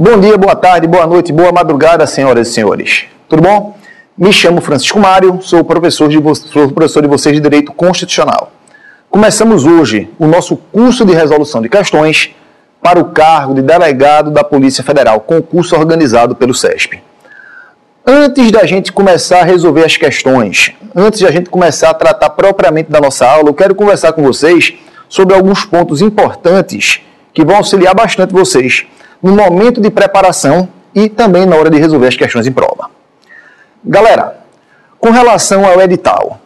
Bom dia, boa tarde, boa noite, boa madrugada, senhoras e senhores. Tudo bom? Me chamo Francisco Mário, sou professor de vocês de Direito Constitucional. Começamos hoje o nosso curso de resolução de questões para o cargo de delegado da Polícia Federal, concurso organizado pelo CESP. Antes da gente começar a resolver as questões, antes de a gente começar a tratar propriamente da nossa aula, eu quero conversar com vocês sobre alguns pontos importantes que vão auxiliar bastante vocês no momento de preparação e também na hora de resolver as questões em prova. Galera, com relação ao edital,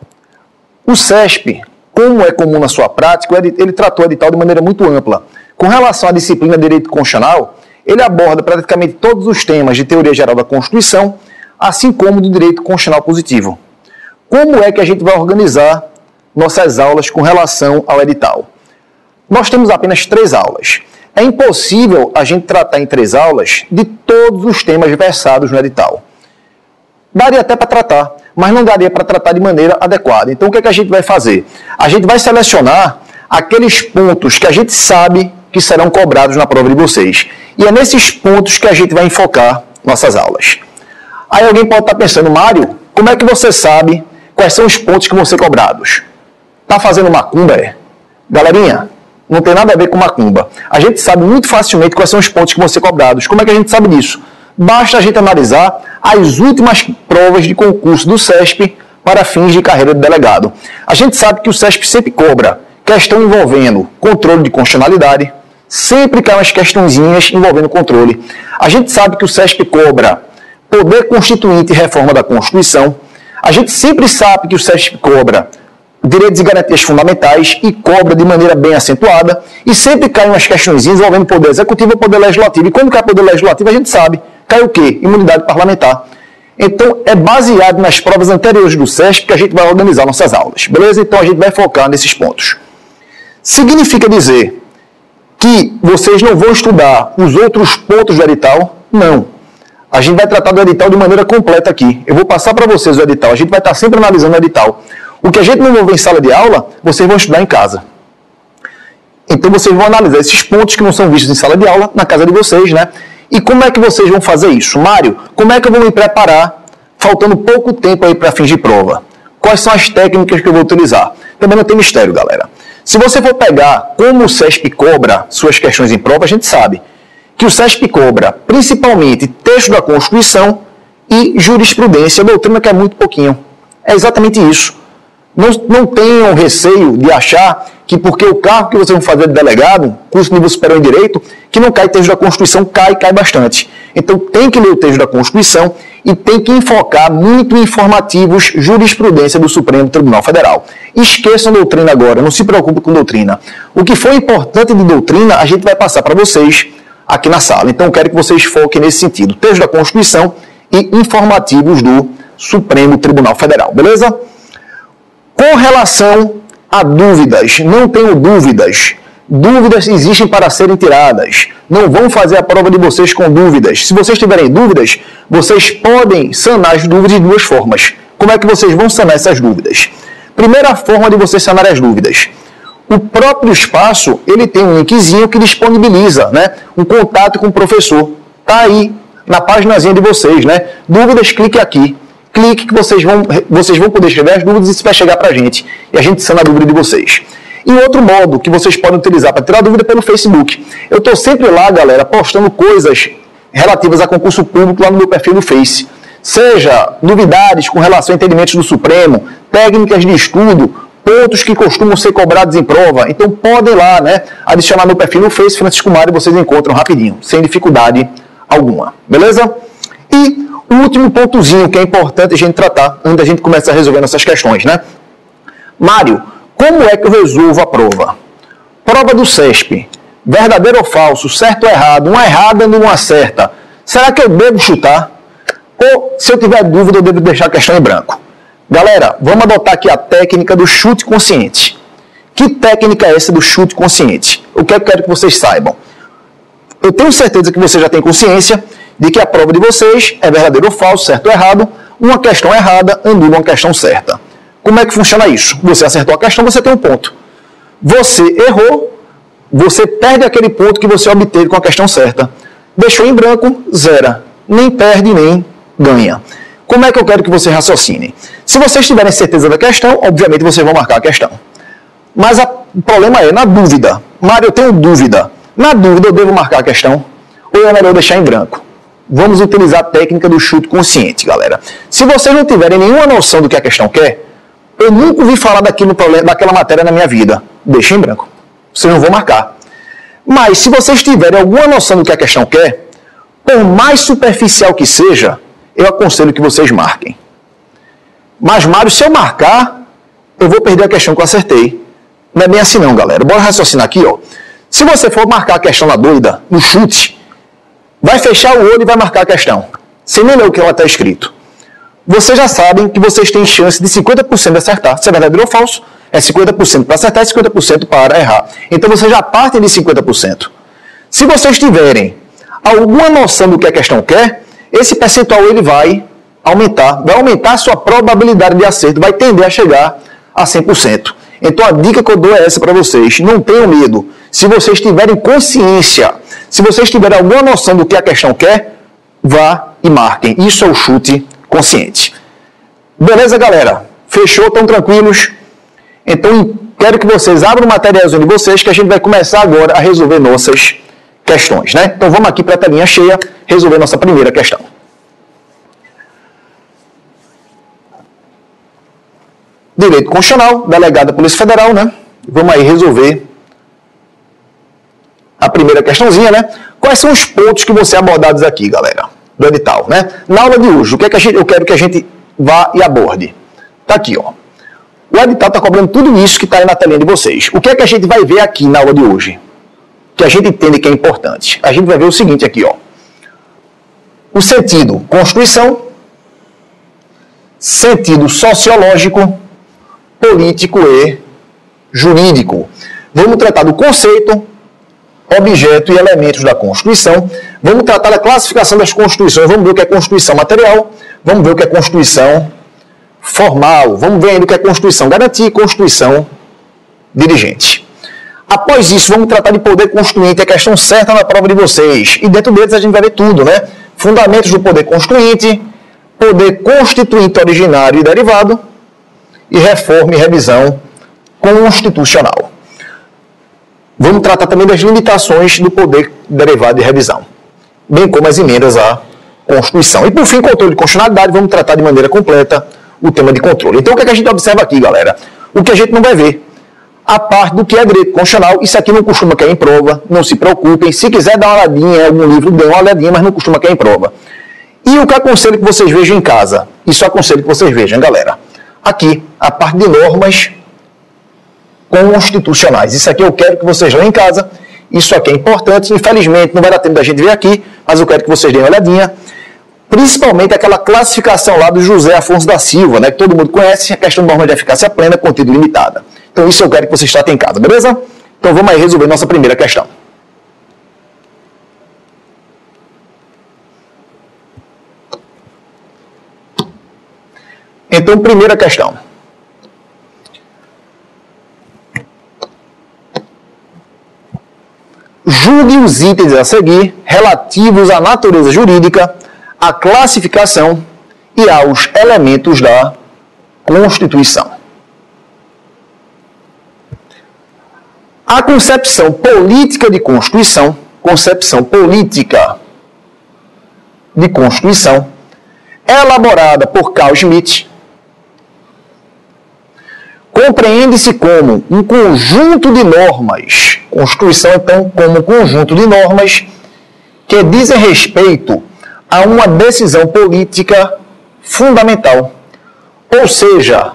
o CESP, como é comum na sua prática, ele tratou o edital de maneira muito ampla. Com relação à disciplina de Direito Constitucional, ele aborda praticamente todos os temas de teoria geral da Constituição, assim como do Direito Constitucional positivo. Como é que a gente vai organizar nossas aulas com relação ao edital? Nós temos apenas 3 aulas. É impossível a gente tratar em 3 aulas de todos os temas versados no edital. Daria até para tratar, mas não daria para tratar de maneira adequada. Então, o que é que a gente vai fazer? A gente vai selecionar aqueles pontos que a gente sabe que serão cobrados na prova de vocês. E é nesses pontos que a gente vai enfocar nossas aulas. Aí alguém pode estar pensando, Mário, como é que você sabe quais são os pontos que vão ser cobrados? Tá fazendo macumba, Galerinha, não tem nada a ver com macumba. A gente sabe muito facilmente quais são os pontos que vão ser cobrados. Como é que a gente sabe disso? Basta a gente analisar as últimas provas de concurso do CESP para fins de carreira de delegado. A gente sabe que o CESP sempre cobra questão envolvendo controle de constitucionalidade, sempre cai umas questõezinhas envolvendo controle. A gente sabe que o CESP cobra poder constituinte e reforma da Constituição. A gente sempre sabe que o CESP cobra direitos e garantias fundamentais e cobra de maneira bem acentuada, e sempre cai umas questõezinhas envolvendo poder executivo e poder legislativo. E quando cai poder legislativo, a gente sabe, cai o quê? Imunidade parlamentar. Então, é baseado nas provas anteriores do CESP que a gente vai organizar nossas aulas, beleza? Então, a gente vai focar nesses pontos. Significa dizer que vocês não vão estudar os outros pontos do edital? Não. A gente vai tratar do edital de maneira completa aqui. Eu vou passar para vocês o edital, a gente vai estar sempre analisando o edital. O que a gente não vai ver em sala de aula, vocês vão estudar em casa. Então vocês vão analisar esses pontos que não são vistos em sala de aula, na casa de vocês, né? E como é que vocês vão fazer isso? Mário, como é que eu vou me preparar, faltando pouco tempo aí para fins de prova? Quais são as técnicas que eu vou utilizar? Também não tem mistério, galera. Se você for pegar como o CESP cobra suas questões em prova, a gente sabe que o CESP cobra principalmente texto da Constituição e jurisprudência, doutrina que é muito pouquinho. É exatamente isso. Não tenham receio de achar que porque o cargo que vocês vão fazer de delegado, curso de nível superior em Direito, que não cai texto da Constituição, cai bastante. Então tem que ler o texto da Constituição e tem que enfocar muito em informativos jurisprudência do Supremo Tribunal Federal. Esqueçam doutrina agora, não se preocupem com doutrina. O que for importante de doutrina, a gente vai passar para vocês aqui na sala. Então quero que vocês foquem nesse sentido. Texto da Constituição e informativos do Supremo Tribunal Federal, beleza? Com relação a dúvidas, não tenho dúvidas. Dúvidas existem para serem tiradas. Não vão fazer a prova de vocês com dúvidas. Se vocês tiverem dúvidas, vocês podem sanar as dúvidas de 2 formas. Como é que vocês vão sanar essas dúvidas? Primeira forma de vocês sanar as dúvidas. O próprio espaço, ele tem um linkzinho que disponibiliza, né, um contato com o professor. Está aí na paginazinha de vocês, né? Dúvidas, clique aqui. Clique que vocês vão poder escrever as dúvidas e isso vai chegar para a gente. E a gente sana a dúvida de vocês. E outro modo que vocês podem utilizar para tirar dúvida é pelo Facebook. Eu estou sempre lá, galera, postando coisas relativas a concurso público lá no meu perfil do Face. Seja novidades com relação a entendimentos do Supremo, técnicas de estudo, pontos que costumam ser cobrados em prova. Então podem lá, né, adicionar meu perfil no Face, Francisco Mário, vocês encontram rapidinho, sem dificuldade alguma. Beleza? E o último pontozinho que é importante a gente tratar antes da gente começar a resolver nossas questões, né? Mário, como é que eu resolvo a prova? Prova do CESP. Verdadeiro ou falso? Certo ou errado? Uma errada e uma certa. Será que eu devo chutar? Ou, se eu tiver dúvida, eu devo deixar a questão em branco? Galera, vamos adotar aqui a técnica do chute consciente. Que técnica é essa do chute consciente? O que eu quero que vocês saibam? Eu tenho certeza que você já tem consciência de que a prova de vocês é verdadeiro ou falso, certo ou errado, uma questão errada anula uma questão certa. Como é que funciona isso? Você acertou a questão, você tem um ponto. Você errou, você perde aquele ponto que você obteve com a questão certa. Deixou em branco, zera. Nem perde, nem ganha. Como é que eu quero que vocês raciocinem? Se vocês tiverem certeza da questão, obviamente vocês vão marcar a questão. Mas o problema é, na dúvida. Mário, eu tenho dúvida. Na dúvida, eu devo marcar a questão? Ou é melhor deixar em branco? Vamos utilizar a técnica do chute consciente, galera. Se vocês não tiverem nenhuma noção do que a questão quer, eu nunca ouvi falar daquela matéria na minha vida. Deixa em branco. Vocês não vão marcar. Mas se vocês tiverem alguma noção do que a questão quer, por mais superficial que seja, eu aconselho que vocês marquem. Mas, Mário, se eu marcar, eu vou perder a questão que eu acertei. Não é bem assim não, galera. Bora raciocinar aqui, ó. Se você for marcar a questão na doida, no chute, vai fechar o olho e vai marcar a questão. Sem nem ler o que ela está escrito. Vocês já sabem que vocês têm chance de 50% de acertar. Se é verdadeiro ou falso, é 50% para acertar e 50% para errar. Então, vocês já partem de 50%. Se vocês tiverem alguma noção do que a questão quer, esse percentual ele vai aumentar a sua probabilidade de acerto, vai tender a chegar a 100%. Então a dica que eu dou é essa para vocês, não tenham medo. Se vocês tiverem consciência, se vocês tiverem alguma noção do que a questão quer, vá e marquem. Isso é o chute consciente. Beleza, galera? Fechou? Estão tranquilos? Então quero que vocês abram o materialzinho de vocês, que a gente vai começar agora a resolver nossas questões, né? Então vamos aqui para a telinha cheia, resolver nossa primeira questão. Direito Constitucional, delegado da Polícia Federal, né? Vamos aí resolver a primeira questãozinha, né? Quais são os pontos que vão ser abordados aqui, galera, do edital, né? Na aula de hoje, o que é que eu quero que a gente vá e aborde? Tá aqui, ó. O edital está cobrando tudo isso que está aí na telinha de vocês. O que é que a gente vai ver aqui na aula de hoje? Que a gente entende que é importante. A gente vai ver o seguinte aqui, ó. O sentido Constituição, sentido sociológico, político e jurídico. Vamos tratar do conceito, objeto e elementos da Constituição. Vamos tratar da classificação das Constituições. Vamos ver o que é Constituição material. Vamos ver o que é Constituição formal. Vamos ver ainda o que é Constituição garantia e Constituição dirigente. Após isso, vamos tratar de poder constituinte, a questão certa na prova de vocês. E dentro deles a gente vai ver tudo, né? Fundamentos do poder constituinte, poder constituinte originário e derivado, e reforma e revisão constitucional. Vamos tratar também das limitações do poder derivado e revisão, bem como as emendas à Constituição. E por fim, controle de constitucionalidade, vamos tratar de maneira completa o tema de controle. Então o que é que a gente observa aqui, galera? O que a gente não vai ver. A parte do que é direito constitucional, isso aqui não costuma cair em prova, não se preocupem. Se quiser dar uma olhadinha em algum livro, dê uma olhadinha, mas não costuma cair em prova. E o que aconselho que vocês vejam em casa? Isso eu aconselho que vocês vejam, galera. Aqui, a parte de normas constitucionais. Isso aqui eu quero que vocês leiam em casa. Isso aqui é importante. Infelizmente, não vai dar tempo da gente ver aqui, mas eu quero que vocês deem uma olhadinha. Principalmente aquela classificação lá do José Afonso da Silva, né, que todo mundo conhece, a questão de norma de eficácia plena, conteúdo limitada. Então isso eu quero que vocês tratem em casa, beleza? Então vamos aí resolver nossa primeira questão. Então, primeira questão. Julgue os itens a seguir relativos à natureza jurídica, à classificação e aos elementos da Constituição. A concepção política de Constituição, é elaborada por Carl Schmitt, compreende-se como um conjunto de normas, Constituição, então, como um conjunto de normas que dizem respeito a uma decisão política fundamental, ou seja,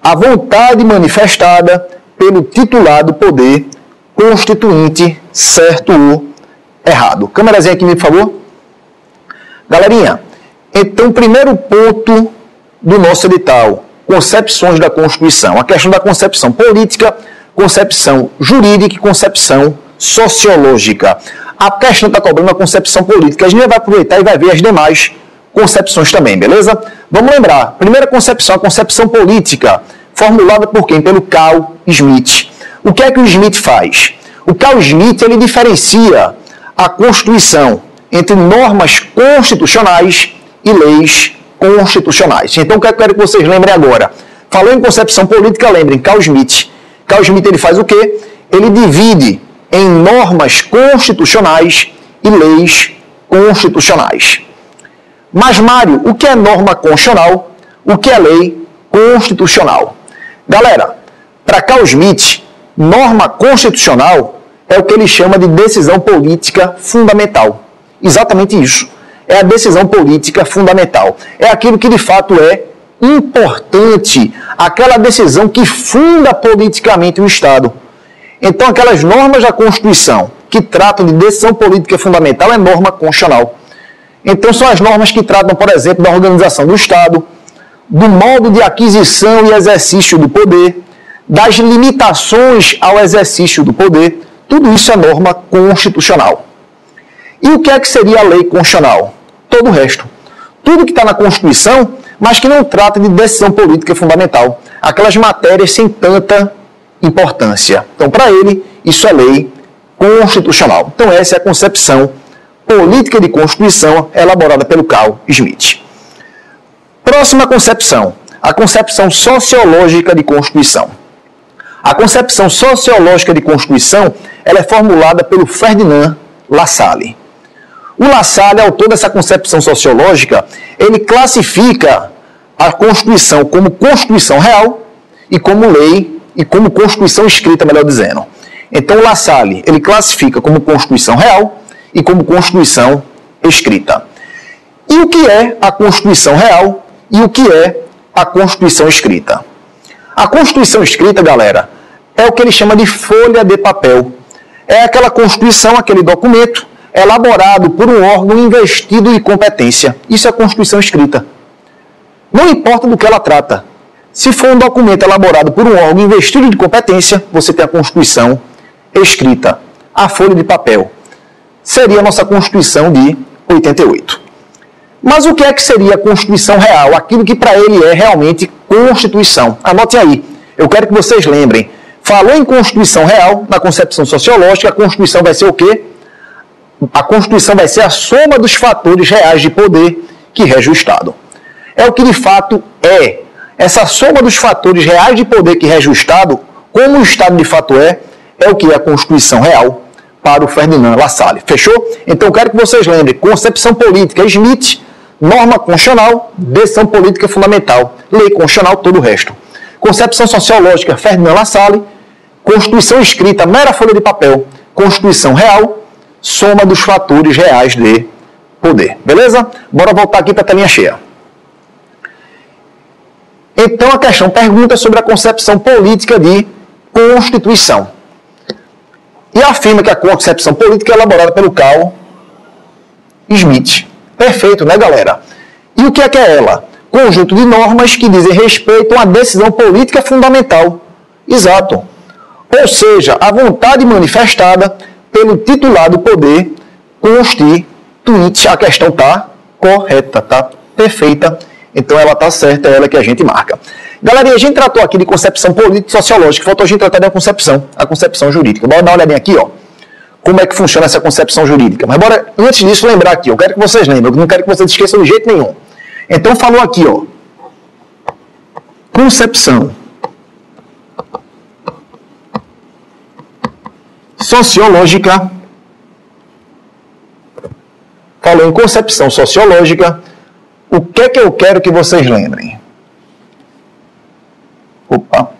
a vontade manifestada pelo titular do poder constituinte, certo ou errado. Câmerazinha aqui, por favor. Galerinha, então, primeiro ponto do nosso edital, concepções da Constituição. A questão da concepção política, concepção jurídica e concepção sociológica. A questão está cobrando a concepção política. A gente vai aproveitar e vai ver as demais concepções também, beleza? Vamos lembrar, primeira concepção, a concepção política, formulada por quem? Pelo Carl Schmitt. O que é que o Schmitt faz? O Carl Schmitt, ele diferencia a Constituição entre normas constitucionais e leis constitucionais. Então, o que eu quero que vocês lembrem agora? Falou em concepção política, lembrem, Carl Schmitt. Carl Schmitt, ele faz o quê? Ele divide em normas constitucionais e leis constitucionais. Mas, Mário, o que é norma constitucional? O que é lei constitucional? Galera, para Carl Schmitt, norma constitucional é o que ele chama de decisão política fundamental. Exatamente isso. É a decisão política fundamental. É aquilo que de fato é importante, aquela decisão que funda politicamente o Estado. Então, aquelas normas da Constituição que tratam de decisão política fundamental é norma constitucional. Então, são as normas que tratam, por exemplo, da organização do Estado, do modo de aquisição e exercício do poder, das limitações ao exercício do poder. Tudo isso é norma constitucional. E o que é que seria a lei constitucional? Todo o resto. Tudo que está na Constituição, mas que não trata de decisão política fundamental. Aquelas matérias sem tanta importância. Então, para ele, isso é lei constitucional. Então, essa é a concepção política de Constituição elaborada pelo Carl Schmitt. Próxima concepção, a concepção sociológica de Constituição. A concepção sociológica de Constituição ela é formulada pelo Ferdinand Lassalle. O Lassalle, autor dessa concepção sociológica, ele classifica a Constituição como Constituição real e como lei, e como Constituição escrita, melhor dizendo. Então, o Lassalle, ele classifica como Constituição real e como Constituição escrita. E o que é a Constituição real e o que é a Constituição escrita? A Constituição escrita, galera, é o que ele chama de folha de papel. É aquela Constituição, aquele documento, elaborado por um órgão investido de competência. Isso é a Constituição escrita. Não importa do que ela trata. Se for um documento elaborado por um órgão investido de competência, você tem a Constituição escrita. A folha de papel. Seria a nossa Constituição de 88. Mas o que é que seria a Constituição real? Aquilo que para ele é realmente Constituição. Anotem aí. Eu quero que vocês lembrem. Falou em Constituição real, na concepção sociológica, a Constituição vai ser o quê? A Constituição vai ser a soma dos fatores reais de poder que rege o Estado. É o que de fato é. Essa soma dos fatores reais de poder que rege o Estado, como o Estado de fato é o que é a Constituição real para o Ferdinand Lassalle. Fechou? Então eu quero que vocês lembrem. Concepção política, Schmitt, norma constitucional, decisão política fundamental, lei constitucional, todo o resto. Concepção sociológica, Ferdinand Lassalle, Constituição escrita, mera folha de papel, Constituição real, soma dos fatores reais de poder. Beleza? Bora voltar aqui para a telinha cheia. Então a questão pergunta sobre a concepção política de Constituição. E afirma que a concepção política é elaborada pelo Carl Schmitt. Perfeito, né, galera? E o que é ela? Conjunto de normas que dizem respeito a uma decisão política fundamental. Exato. Ou seja, a vontade manifestada pelo titular do poder constituinte. A questão está correta, está perfeita. Então ela está certa, é ela que a gente marca. Galera, a gente tratou aqui de concepção política e sociológica. Faltou a gente tratar de uma a concepção jurídica. Bora dar uma olhadinha aqui, ó. Como é que funciona essa concepção jurídica. Mas bora, antes disso, lembrar aqui. Eu quero que vocês lembrem. Eu não quero que vocês esqueçam de jeito nenhum. Então falou aqui, ó. Concepção sociológica. Falou em concepção sociológica. O que é que eu quero que vocês lembrem? Opa.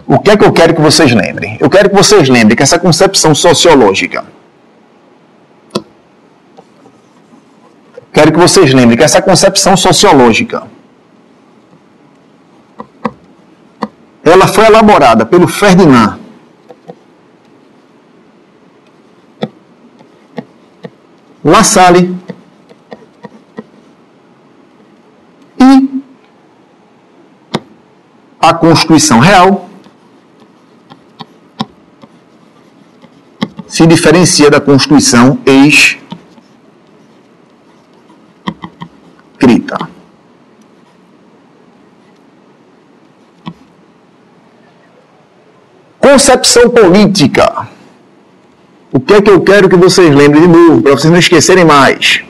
O que é que eu quero que vocês lembrem? Eu quero que vocês lembrem que essa concepção sociológica. Quero que vocês lembrem que essa concepção sociológica ela foi elaborada pelo Ferdinand Lassalle e a Constituição Real se diferencia da Constituição escrita. Concepção política. O que é que eu quero que vocês lembrem de novo, para vocês não esquecerem mais?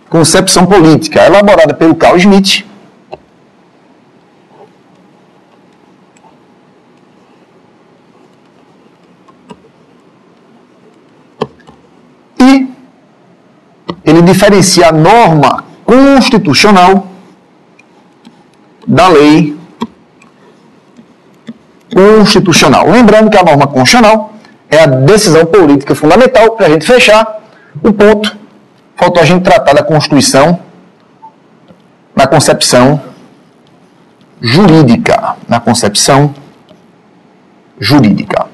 Concepção política, elaborada pelo Carl Schmitt. E ele diferencia a norma constitucional da lei constitucional. Lembrando que a norma constitucional é a decisão política fundamental. Para a gente fechar o ponto, faltou a gente tratar da Constituição na concepção jurídica. Na concepção jurídica.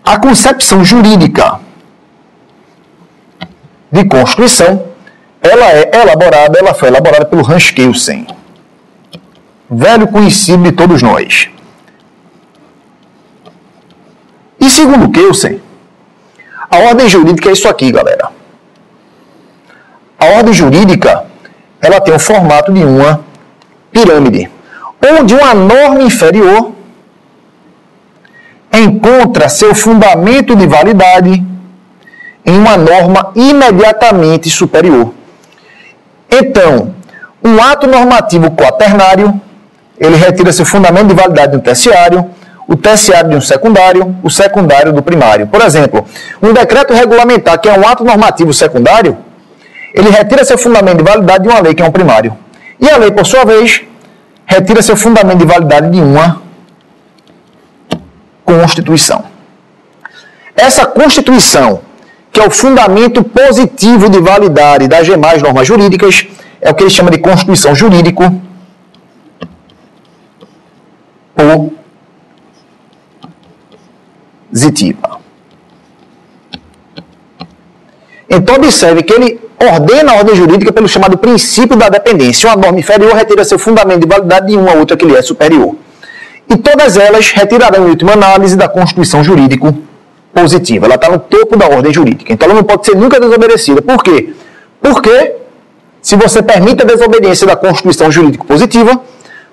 A concepção jurídica de Constituição, ela foi elaborada pelo Hans Kelsen, velho conhecido de todos nós. E segundo Kelsen, a ordem jurídica é isso aqui, galera. A ordem jurídica, ela tem o formato de uma pirâmide, onde uma norma inferior encontra seu fundamento de validade em uma norma imediatamente superior. Então, um ato normativo quaternário, ele retira seu fundamento de validade de um terciário, o terciário de um secundário, o secundário do primário. Por exemplo, um decreto regulamentar, que é um ato normativo secundário, ele retira seu fundamento de validade de uma lei, que é um primário. E a lei, por sua vez, retira seu fundamento de validade de uma Constituição. Essa Constituição, que é o fundamento positivo de validade das demais normas jurídicas, é o que ele chama de Constituição jurídico positiva. Então, observe que ele ordena a ordem jurídica pelo chamado princípio da dependência. Uma norma inferior retira seu fundamento de validade de uma outra que lhe é superior. E todas elas retirarão, em última análise, da Constituição jurídico positiva. Ela está no topo da ordem jurídica. Então, ela não pode ser nunca desobedecida. Por quê? Porque, se você permite a desobediência da Constituição jurídico positiva,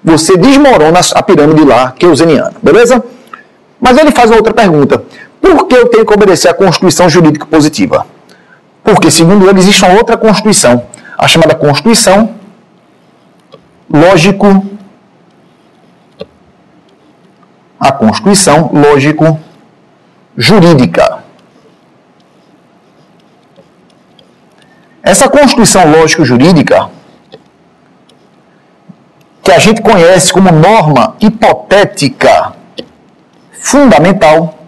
você desmorona a pirâmide lá keuseniana. Beleza? Mas ele faz uma outra pergunta. Por que eu tenho que obedecer à Constituição jurídico positiva? Porque, segundo ele, existe uma outra Constituição, a chamada Constituição lógico-jurídica. Essa Constituição lógico-jurídica, que a gente conhece como norma hipotética fundamental,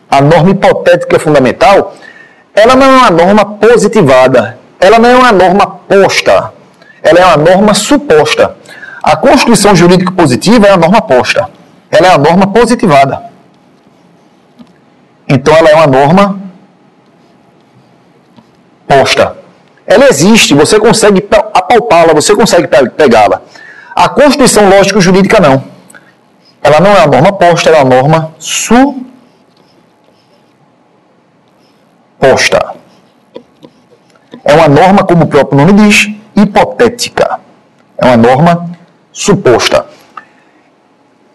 a norma hipotética fundamental, ela não é uma norma positivada, ela não é uma norma posta, ela é uma norma suposta. A Constituição jurídica positiva é uma norma posta, ela é uma norma positivada. Então ela é uma norma posta. Ela existe, você consegue apalpá-la, você consegue pegá-la. A Constituição lógico-jurídica não. Ela não é uma norma posta, ela é uma norma suposta. É uma norma, como o próprio nome diz, hipotética. É uma norma suposta.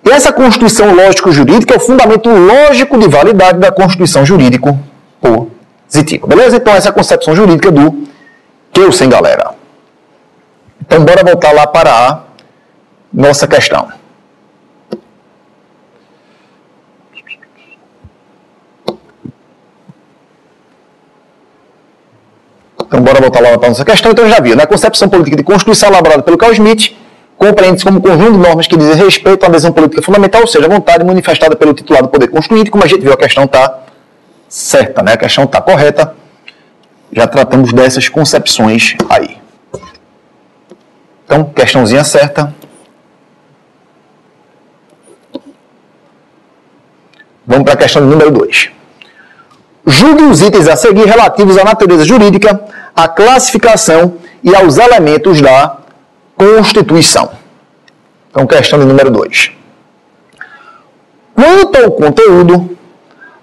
E essa Constituição lógico-jurídica é o fundamento lógico de validade da Constituição jurídico-positiva. Beleza? Então, essa é a concepção jurídica do Kelsen, galera. Então, bora voltar lá para a nossa questão. Então, bora voltar lá para a nossa questão. Então, já viu, na concepção política de Constituição elaborada pelo Carl Schmitt, compreende-se como conjunto de normas que dizem respeito à adesão política fundamental, ou seja, a vontade manifestada pelo titular do poder constituinte. Como a gente viu, a questão está certa, né? A questão está correta. Já tratamos dessas concepções aí. Então, questãozinha certa. Vamos para a questão número 2. Julgue os itens a seguir relativos à natureza jurídica, à classificação e aos elementos da Constituição. Então, questão de número 2. Quanto ao conteúdo,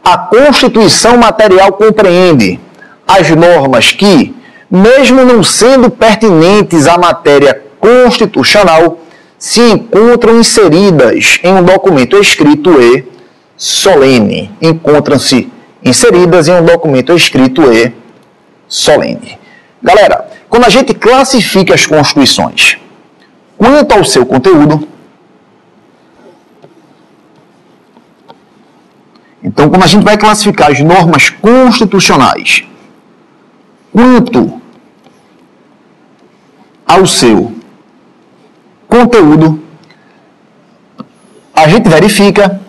a Constituição material compreende as normas que, mesmo não sendo pertinentes à matéria constitucional, se encontram inseridas em um documento escrito e solene. Encontram-se inseridas em um documento escrito e solene. Galera, quando a gente classifica as Constituições quanto ao seu conteúdo, então quando a gente vai classificar as normas constitucionais quanto ao seu conteúdo, a gente verifica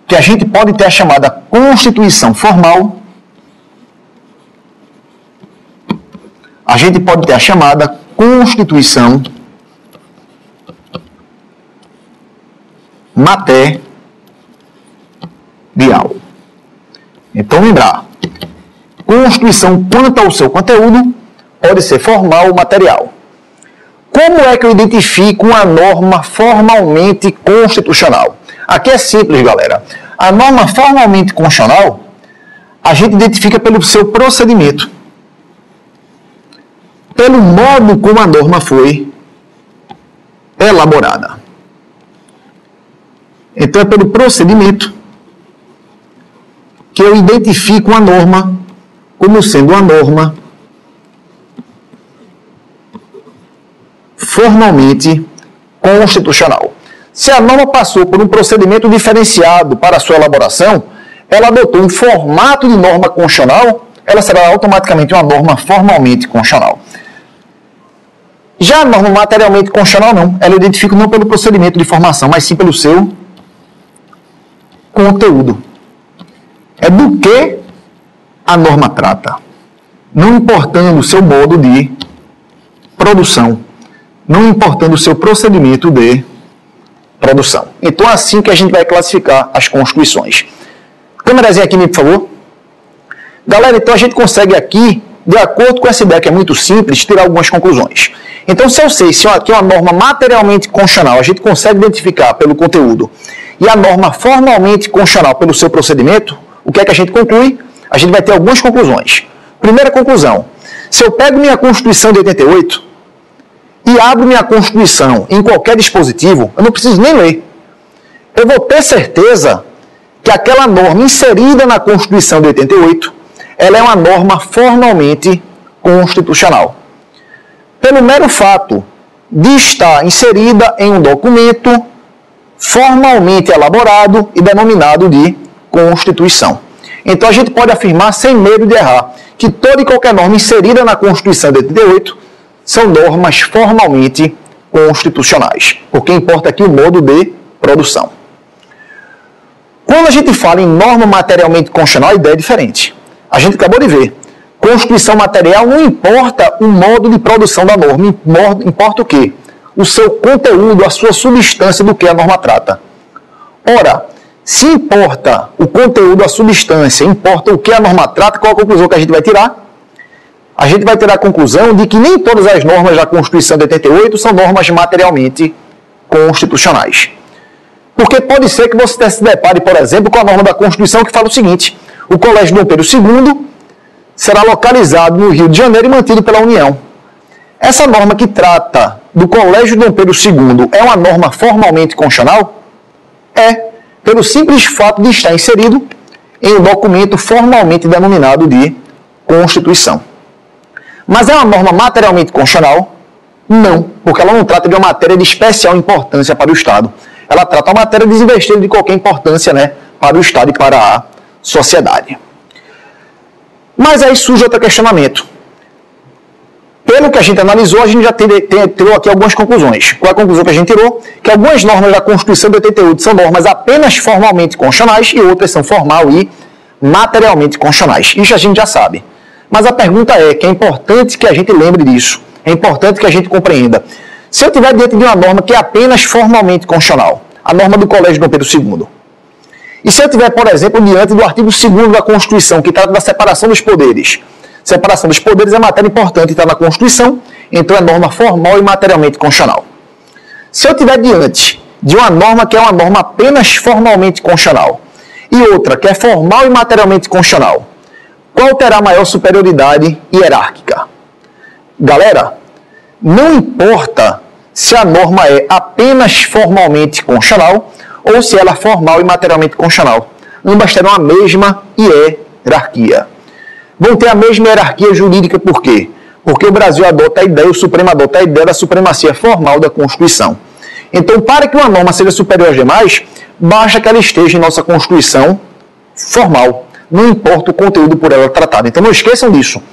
que a gente pode ter a chamada Constituição formal, a gente pode ter a chamada Constituição material. Então, lembrar, Constituição quanto ao seu conteúdo pode ser formal ou material. Como é que eu identifico uma norma formalmente constitucional? Aqui é simples, galera. A norma formalmente constitucional, a gente identifica pelo seu procedimento, pelo modo como a norma foi elaborada. Então, é pelo procedimento que eu identifico uma norma como sendo uma norma formalmente constitucional. Se a norma passou por um procedimento diferenciado para a sua elaboração, ela adotou um formato de norma constitucional, ela será automaticamente uma norma formalmente constitucional. Já a norma materialmente constitucional não, ela identifica não pelo procedimento de formação, mas sim pelo seu conteúdo. É do que a norma trata, não importando o seu modo de produção, não importando o seu procedimento de produção. Então é assim que a gente vai classificar as Constituições. Câmerazinha aqui, por favor. Galera, então a gente consegue aqui, de acordo com essa ideia que é muito simples, tirar algumas conclusões. Então, se eu sei se aqui é uma norma materialmente constitucional, a gente consegue identificar pelo conteúdo, e a norma formalmente constitucional pelo seu procedimento, o que é que a gente conclui? A gente vai ter algumas conclusões. Primeira conclusão, se eu pego minha Constituição de 88 e abro minha Constituição em qualquer dispositivo, eu não preciso nem ler. Eu vou ter certeza que aquela norma inserida na Constituição de 88, ela é uma norma formalmente constitucional. Pelo mero fato de estar inserida em um documento formalmente elaborado e denominado de Constituição. Então a gente pode afirmar, sem medo de errar, que toda e qualquer norma inserida na Constituição de 88 são normas formalmente constitucionais, porque importa aqui o modo de produção. Quando a gente fala em norma materialmente constitucional, a ideia é diferente. A gente acabou de ver, Constituição material não importa o modo de produção da norma, importa o quê? O seu conteúdo, a sua substância do que a norma trata. Ora, se importa o conteúdo, a substância, importa o que a norma trata, qual a conclusão que a gente vai tirar? A gente vai tirar a conclusão de que nem todas as normas da Constituição de 88 são normas materialmente constitucionais. Porque pode ser que você se depare, por exemplo, com a norma da Constituição que fala o seguinte: o Colégio Dom Pedro II será localizado no Rio de Janeiro e mantido pela União. Essa norma que trata do Colégio Dom Pedro II é uma norma formalmente constitucional? É, pelo simples fato de estar inserido em um documento formalmente denominado de Constituição. Mas é uma norma materialmente constitucional? Não, porque ela não trata de uma matéria de especial importância para o Estado. Ela trata uma matéria desinvestida de qualquer importância, né, para o Estado e para a sociedade. Mas aí surge outro questionamento. Pelo que a gente analisou, a gente já tirou aqui algumas conclusões. Qual é a conclusão que a gente tirou? Que algumas normas da Constituição de 88 são normas apenas formalmente constitucionais e outras são formal e materialmente constitucionais. Isso a gente já sabe. Mas a pergunta é que é importante que a gente lembre disso. É importante que a gente compreenda. Se eu estiver diante de uma norma que é apenas formalmente constitucional, a norma do Colégio Dom Pedro II, e se eu estiver, por exemplo, diante do artigo 2º da Constituição, que trata da separação dos poderes. Separação dos poderes é matéria importante, está na Constituição, então é norma formal e materialmente constitucional. Se eu estiver diante de uma norma que é uma norma apenas formalmente constitucional, e outra que é formal e materialmente constitucional, qual terá maior superioridade hierárquica? Galera, não importa se a norma é apenas formalmente constitucional ou se ela é formal e materialmente constitucional. Ambas terão a mesma hierarquia. Vão ter a mesma hierarquia jurídica por quê? Porque o Brasil adota a ideia, o Supremo adota a ideia da supremacia formal da Constituição. Então, para que uma norma seja superior às demais, basta que ela esteja em nossa Constituição formal. Não importa o conteúdo por ela tratado. Então, não esqueçam disso.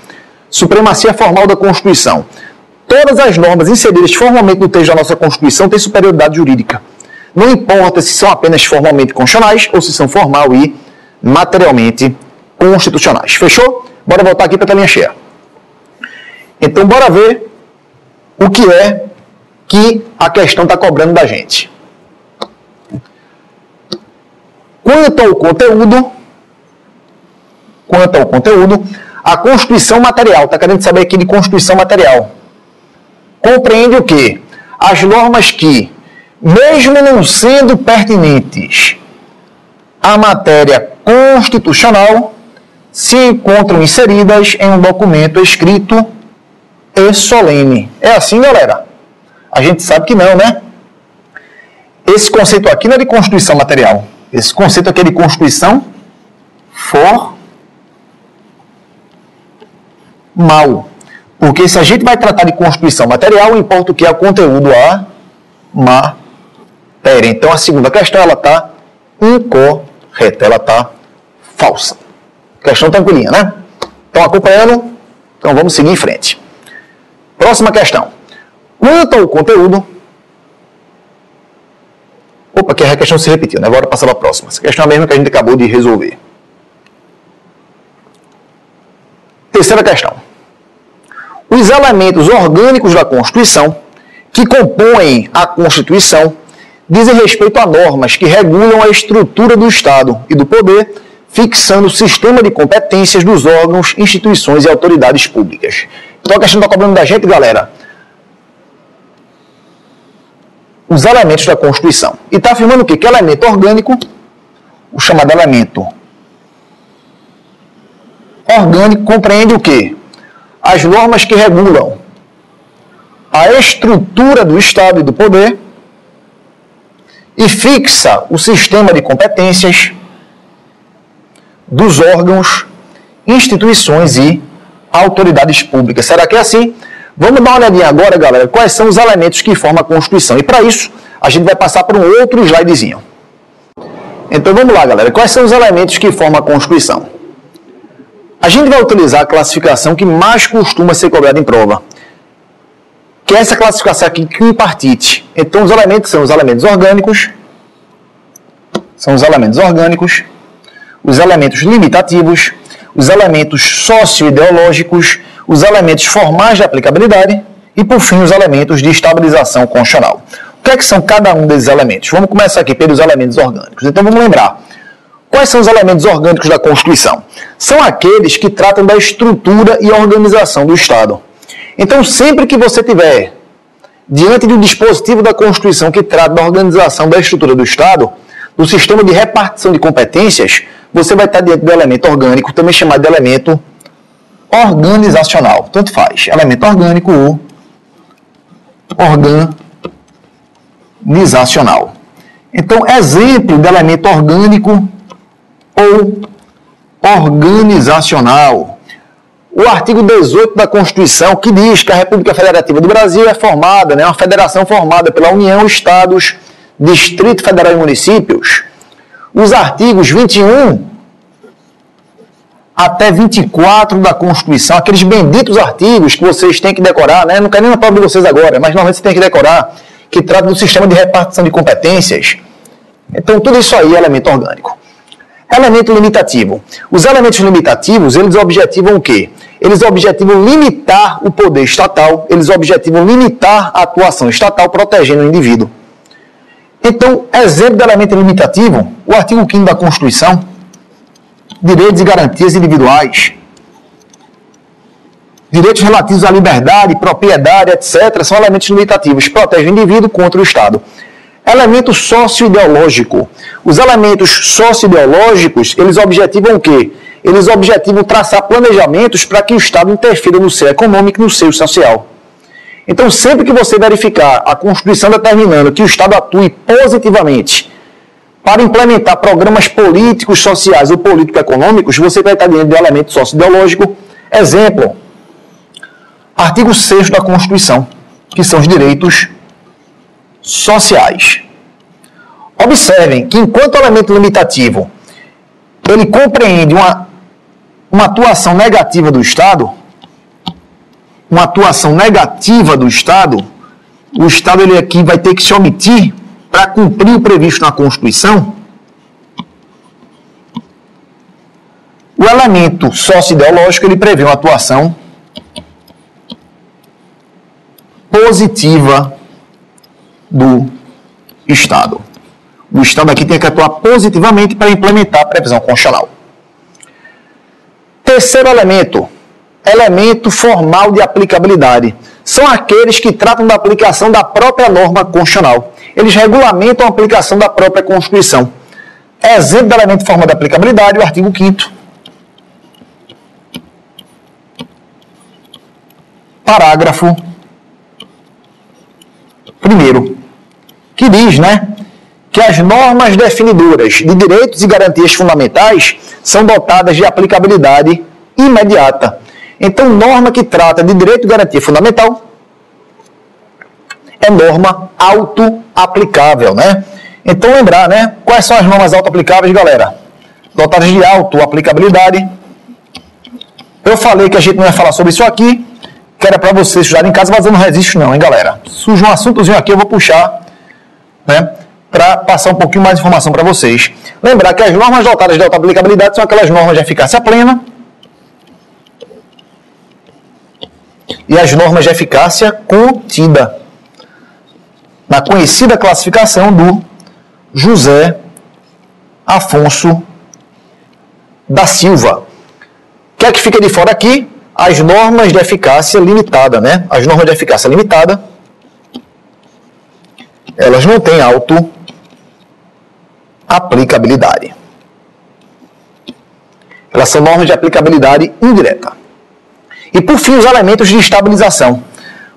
Supremacia formal da Constituição. Todas as normas inseridas formalmente no texto da nossa Constituição têm superioridade jurídica. Não importa se são apenas formalmente constitucionais ou se são formal e materialmente constitucionais. Fechou? Bora voltar aqui para a telinha cheia. Então, bora ver o que é que a questão está cobrando da gente. Quanto ao conteúdo, a Constituição material, está querendo saber aqui de Constituição material, compreende o quê? As normas que, mesmo não sendo pertinentes à matéria constitucional, se encontram inseridas em um documento escrito e solene. É assim, galera? A gente sabe que não, né? Esse conceito aqui não é de Constituição material. Esse conceito aqui é de Constituição formal. Porque se a gente vai tratar de Constituição material, importa o que é o conteúdo, a matéria. Então, a segunda questão, ela está incorreta, ela está falsa. Questão tranquilinha, né? Estão acompanhando? Então, vamos seguir em frente. Próxima questão. Quanto ao conteúdo... Opa, aqui a questão se repetiu, né? Agora passar para a próxima. Essa questão é a mesma que a gente acabou de resolver. Terceira questão. Os elementos orgânicos da Constituição que compõem a Constituição dizem respeito a normas que regulam a estrutura do Estado e do poder, fixando o sistema de competências dos órgãos, instituições e autoridades públicas. Então a questão está cobrando da gente, galera, os elementos da Constituição. E está afirmando o quê? Que elemento orgânico, o chamado elemento orgânico, compreende o quê? As normas que regulam a estrutura do Estado e do poder e fixa o sistema de competências dos órgãos, instituições e autoridades públicas. Será que é assim? Vamos dar uma olhadinha agora, galera, quais são os elementos que formam a Constituição. E para isso, a gente vai passar por um outro slidezinho. Então vamos lá, galera. Quais são os elementos que formam a Constituição? A gente vai utilizar a classificação que mais costuma ser cobrada em prova, que é essa classificação aqui, tripartite. Então os elementos são os elementos orgânicos, os elementos limitativos, os elementos socio-ideológicos, os elementos formais de aplicabilidade e, por fim, os elementos de estabilização constitucional. O que é que são cada um desses elementos? Vamos começar aqui pelos elementos orgânicos. Então vamos lembrar. Quais são os elementos orgânicos da Constituição? São aqueles que tratam da estrutura e organização do Estado. Então, sempre que você tiver diante do dispositivo da Constituição que trata da organização da estrutura do Estado, do sistema de repartição de competências, você vai estar diante do elemento orgânico, também chamado de elemento organizacional. Tanto faz. Elemento orgânico ou organizacional. Então, exemplo de elemento orgânico ou organizacional. O artigo 18 da Constituição, que diz que a República Federativa do Brasil é formada, né, uma federação formada pela União, Estados, Distrito Federal e municípios. Os artigos 21 até 24 da Constituição, aqueles benditos artigos que vocês têm que decorar, né? Não quero nem na prova de vocês agora, mas normalmente você tem que decorar, que trata do sistema de repartição de competências. Então, tudo isso aí é elemento orgânico. Elemento limitativo. Os elementos limitativos, eles objetivam o quê? Eles objetivam limitar o poder estatal, eles objetivam limitar a atuação estatal, protegendo o indivíduo. Então, exemplo de elemento limitativo, o artigo 5º da Constituição, direitos e garantias individuais, direitos relativos à liberdade, propriedade, etc., são elementos limitativos, protegem o indivíduo contra o Estado. Elemento socio-ideológico. Os elementos socio-ideológicos, eles objetivam o quê? Eles objetivam traçar planejamentos para que o Estado interfira no seio econômico e no seio social. Então, sempre que você verificar a Constituição determinando que o Estado atue positivamente para implementar programas políticos, sociais ou político-econômicos, você vai estar dentro do elemento socio-ideológico. Exemplo, artigo 6º da Constituição, que são os direitos sociais. Observem que, enquanto elemento limitativo, ele compreende uma atuação negativa do Estado, o Estado ele aqui vai ter que se omitir para cumprir o previsto na Constituição. O elemento socio-ideológico ele prevê uma atuação positiva do Estado. O Estado aqui tem que atuar positivamente para implementar a previsão constitucional. Terceiro elemento formal de aplicabilidade. São aqueles que tratam da aplicação da própria norma constitucional. Eles regulamentam a aplicação da própria Constituição. Exemplo do elemento formal de aplicabilidade, o artigo 5º. Parágrafo 1º, que diz, que as normas definidoras de direitos e garantias fundamentais são dotadas de aplicabilidade imediata. Então, norma que trata de direito e garantia fundamental é norma auto-aplicável, Então, lembrar, quais são as normas auto-aplicáveis, galera? Dotadas de auto-aplicabilidade. Eu falei que a gente não ia falar sobre isso aqui, que era para vocês estudarem em casa, mas eu não resisto não, galera? Surge um assuntozinho aqui, eu vou puxar, para passar um pouquinho mais de informação para vocês. Lembrar que as normas dotadas de auto-aplicabilidade são aquelas normas de eficácia plena e as normas de eficácia contida, na conhecida classificação do José Afonso da Silva. O que é que fica de fora aqui? As normas de eficácia limitada, As normas de eficácia limitada, elas não têm auto-aplicabilidade. Elas são normas de aplicabilidade indireta. E, por fim, os elementos de estabilização.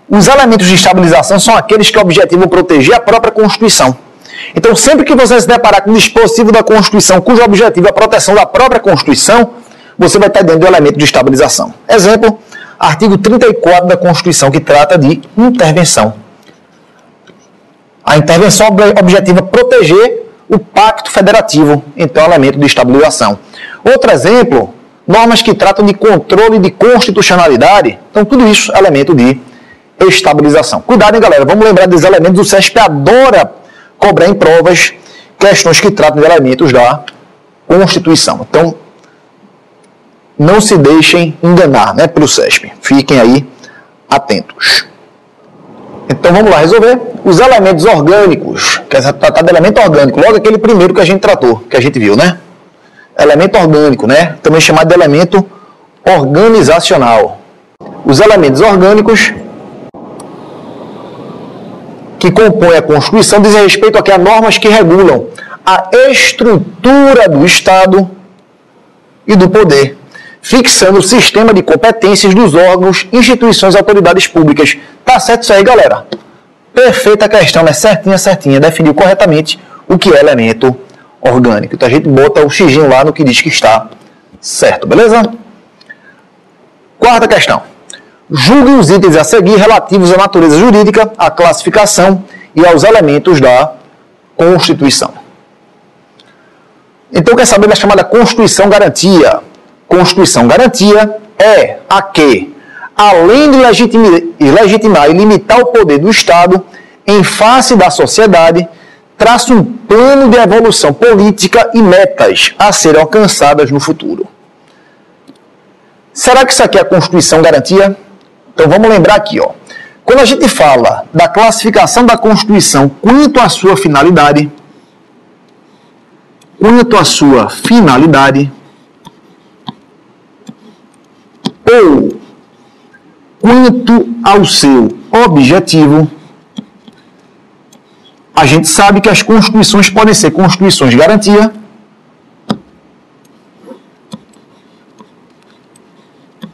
Os elementos de estabilização são aqueles que objetivam proteger a própria Constituição. Então, sempre que você se deparar com um dispositivo da Constituição cujo objetivo é a proteção da própria Constituição, você vai estar dentro do elemento de estabilização. Exemplo, artigo 34 da Constituição, que trata de intervenção. A intervenção objetiva proteger o pacto federativo, então, elemento de estabilização. Outro exemplo, normas que tratam de controle de constitucionalidade, então, tudo isso é elemento de estabilização. Cuidado, hein, galera, vamos lembrar dos elementos. O CESP adora cobrar em provas questões que tratam de elementos da Constituição. Então, não se deixem enganar, pelo CESP. Fiquem aí atentos. Então, vamos lá resolver. Os elementos orgânicos, que é tratar de elemento orgânico, logo aquele primeiro que a gente tratou, que a gente viu, Elemento orgânico, também chamado de elemento organizacional. Os elementos orgânicos que compõem a Constituição dizem respeito a normas que regulam a estrutura do Estado e do poder, fixando o sistema de competências dos órgãos, instituições e autoridades públicas. Tá certo isso aí, galera? Perfeita a questão, certinha. Definiu corretamente o que é elemento orgânico. Então a gente bota o xizinho lá no que diz que está certo, beleza? Quarta questão. Julgue os itens a seguir relativos à natureza jurídica, à classificação e aos elementos da Constituição. Então, quer saber da chamada Constituição Garantia? Constituição Garantia é a que, além de legitimar e limitar o poder do Estado em face da sociedade, traça um plano de evolução política e metas a serem alcançadas no futuro. Será que isso aqui é a Constituição Garantia? Então vamos lembrar aqui, Quando a gente fala da classificação da Constituição quanto à sua finalidade, ou quanto ao seu objetivo, a gente sabe que as constituições podem ser constituições de garantia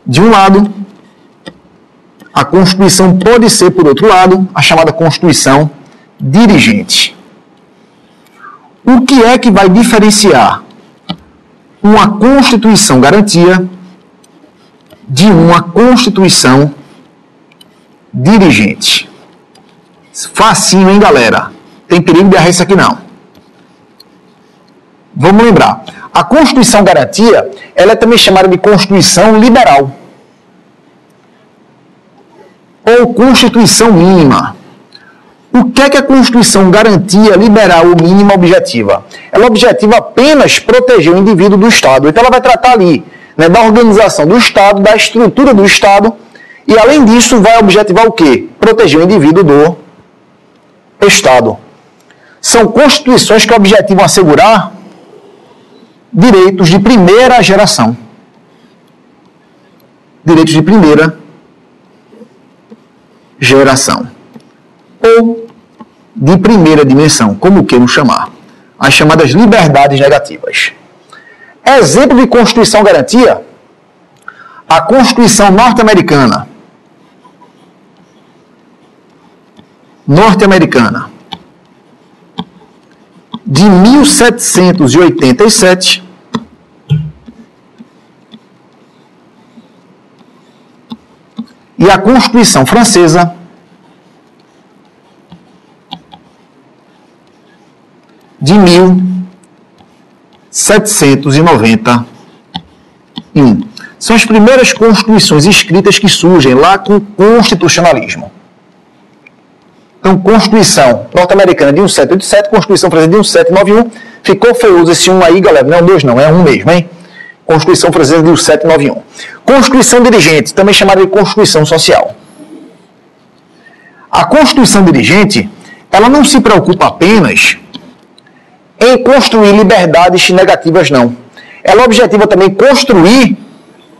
de um lado, A Constituição pode ser, por outro lado, a chamada Constituição dirigente. O que é que vai diferenciar uma Constituição garantia de uma Constituição dirigente? Facinho, hein, galera? Tem perigo de errar isso aqui, não. Vamos lembrar. A Constituição garantia, ela é também chamada de Constituição liberal. Ou Constituição mínima. O que é que a Constituição garantia liberal ou mínima objetiva? Ela objetiva apenas proteger o indivíduo do Estado. Então ela vai tratar ali, né, da organização do Estado, da estrutura do Estado, e além disso vai objetivar o quê? Proteger o indivíduo do Estado. São constituições que objetivam assegurar direitos de primeira geração. Direitos de primeira geração. Ou de primeira dimensão, como queiram chamar. As chamadas liberdades negativas. Exemplo de Constituição garantia, a Constituição norte-americana. De 1787, e a Constituição francesa de 1791. São as primeiras constituições escritas que surgem lá com o constitucionalismo. Então, Constituição norte-americana de 1787, Constituição francesa de 1791. Ficou feioso esse 1 aí, galera. Não é 2 não, é 1 mesmo, hein? Constituição francesa de 1791. Constituição dirigente, também chamada de Constituição social. A Constituição dirigente, ela não se preocupa apenas em construir liberdades negativas, não. Ela objetiva também construir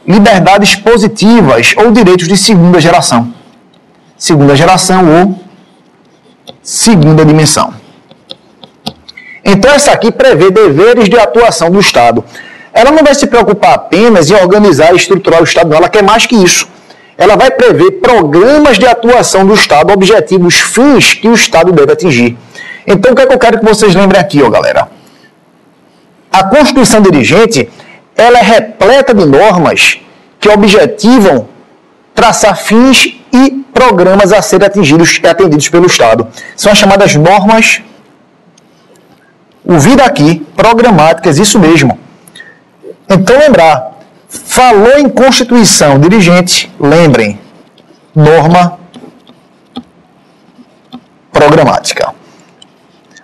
liberdades positivas ou direitos de segunda geração. Segunda geração ou segunda dimensão. Então essa aqui prevê deveres de atuação do Estado. Ela não vai se preocupar apenas em organizar e estruturar o Estado, não. Ela quer mais que isso. Ela vai prever programas de atuação do Estado, objetivos, fins que o Estado deve atingir. Então, o que é que eu quero que vocês lembrem aqui, ó, galera? A Constituição dirigente, ela é repleta de normas que objetivam traçar fins e programas a serem atendidos pelo Estado. São as chamadas normas, ouvida aqui, programáticas, isso mesmo. Então, lembrar, falou em Constituição dirigente, lembrem, norma programática.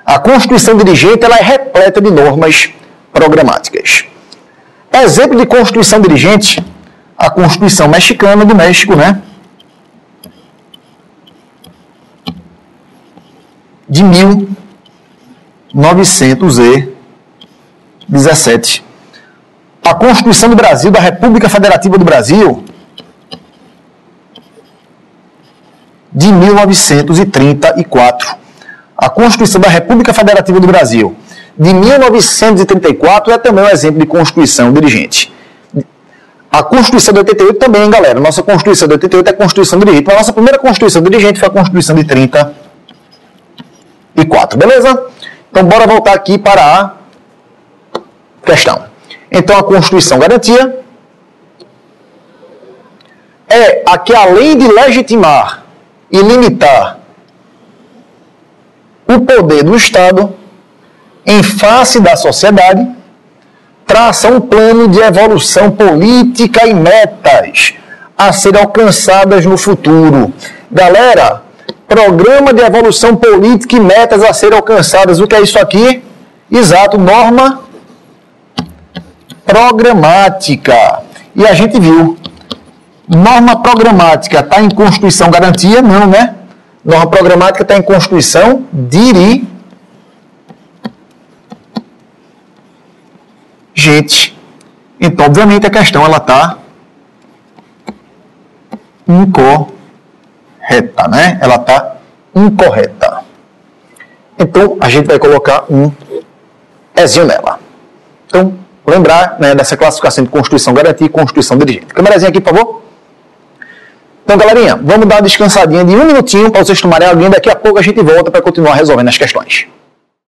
A Constituição dirigente, ela é repleta de normas programáticas. Exemplo de Constituição dirigente, a Constituição mexicana do México, né? De 1917. A Constituição do Brasil, da República Federativa do Brasil, de 1934. A Constituição da República Federativa do Brasil, de 1934, é também um exemplo de Constituição dirigente. A Constituição de 88 também, galera. Nossa Constituição de 88 é a Constituição dirigente. Mas a nossa primeira Constituição dirigente foi a Constituição de 34. Beleza? Então, bora voltar aqui para a questão. Então, a Constituição garantia é a que, além de legitimar e limitar o poder do Estado em face da sociedade, traça um plano de evolução política e metas a serem alcançadas no futuro. Galera, programa de evolução política e metas a serem alcançadas. O que é isso aqui? Exato, norma programática. E a gente viu, norma programática está em Constituição garantia? Não, né? Norma programática está em Constituição dirigente. Então, obviamente, a questão ela está incorreta, né? Ela está incorreta. Então, a gente vai colocar um Ezinho nela. Então, lembrar, né, dessa classificação de Constituição garantia e Constituição dirigente. Câmerazinha aqui, por favor. Então, galerinha, vamos dar uma descansadinha de 1 minutinho para vocês tomarem alguém. Daqui a pouco a gente volta para continuar resolvendo as questões.